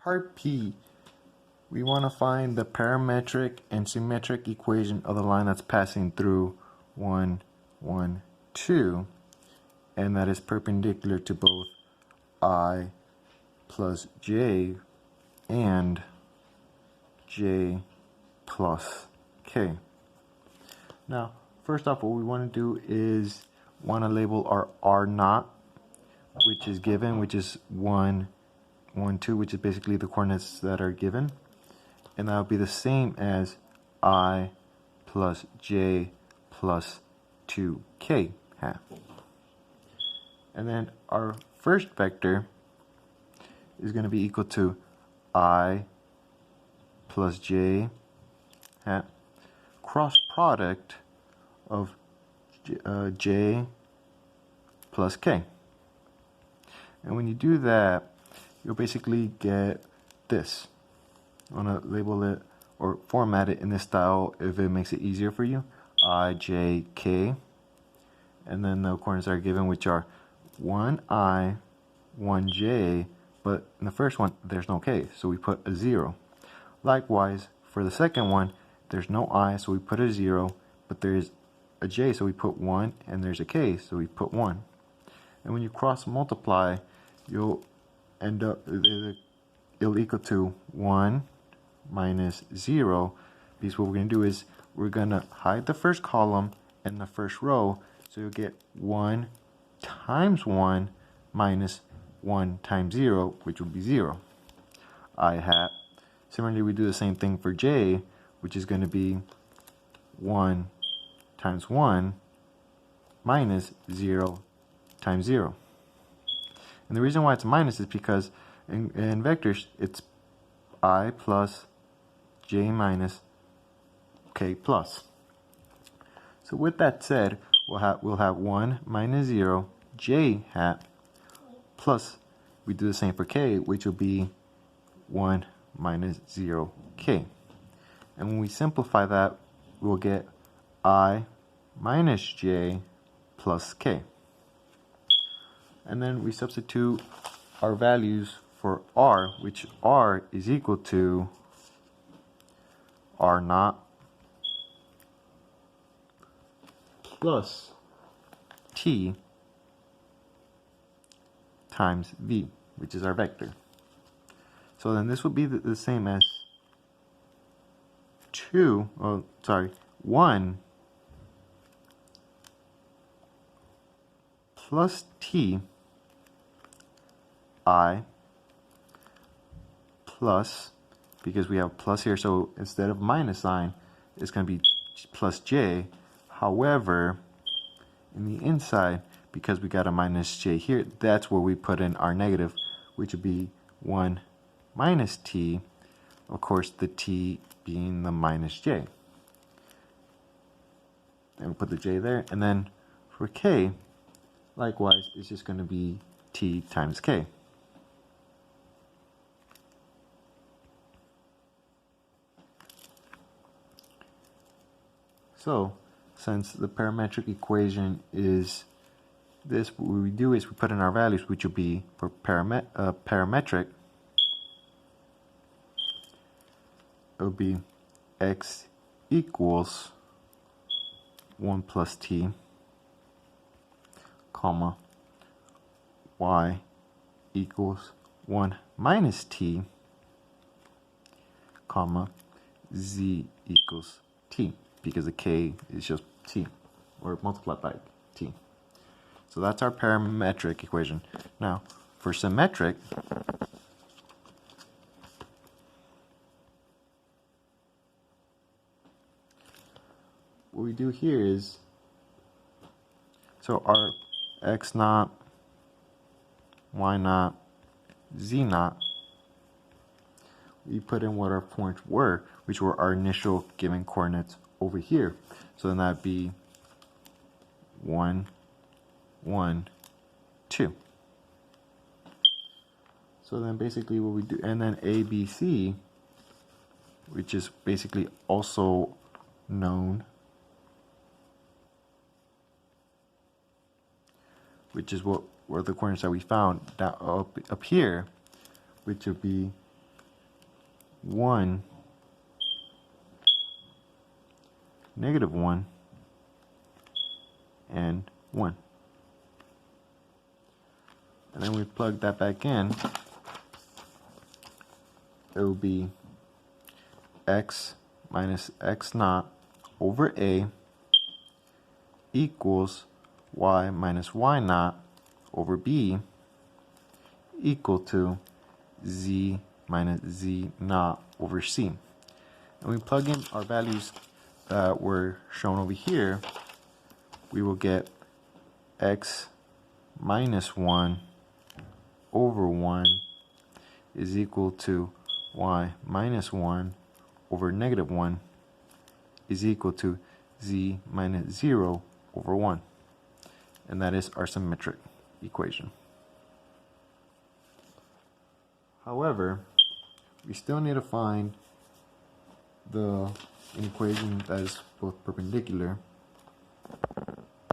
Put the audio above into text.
Part P, we want to find the parametric and symmetric equation of the line that's passing through 1, 1, 2, and that is perpendicular to both I plus j and j plus k. Now, first off, what we want to do is want to label our R naught, which is given, which is 1, 1, 2, which is basically the coordinates that are given. And that would be the same as I plus j plus 2k hat. And then our first vector is going to be equal to I plus j hat cross product of j plus k. And when you do that, you'll basically get this. I want to label it or format it in this style if it makes it easier for you. I, j, k. And then the coordinates are given, which are 1i, 1j, but in the first one, there's no k, so we put a 0. Likewise, for the second one, there's no I, so we put a 0, but there's a j, so we put 1, and there's a k, so we put 1. And when you cross multiply, you'll end up, it'll equal to 1 minus 0, because what we're going to do is we're going to hide the first column and the first row, so you'll get 1 times 1 minus 1 times 0, which would be 0. I hat. Similarly, we do the same thing for j, which is going to be 1 times 1 minus 0 times 0. And the reason why it's minus is because in vectors, it's I plus j minus k plus. So with that said, we'll have 1 minus 0 j hat plus, we do the same for k, which will be 1 minus 0 k. And when we simplify that, we'll get I minus j plus k. And then we substitute our values for r, which r is equal to r naught plus t times v, which is our vector. So then this would be the same as 1 plus t I plus, because we have plus here, so instead of minus sign, it's going to be plus j. However, in the inside, because we got a minus j here, that's where we put in our negative, which would be 1 minus t, of course the t being the minus j. And we put the j there, and then for k, likewise, it's just going to be t times k. So, since the parametric equation is this, what we do is we put in our values, which will be for parametric, it will be x equals 1 plus t, comma, y equals 1 minus t, comma, z equals t, because the k is just t, or multiplied by t. So that's our parametric equation. Now, for symmetric, what we do here is, so our x naught, y naught, z naught, we put in what our points were, which were our initial given coordinates over here. So then that'd be 1, 1, 2. So then basically what we do, and then A, B, C, which is basically also known, which is what were the coordinates that we found down up here, which would be 1, negative 1, and 1. And then we plug that back in. It will be x minus x naught over a equals y minus y naught over b equal to z minus z naught over c. And we plug in our values that were shown over here. We will get x minus 1 over 1 is equal to y minus 1 over negative 1 is equal to z minus 0 over 1. And that is our symmetric equation. However, we still need to find an equation that is both perpendicular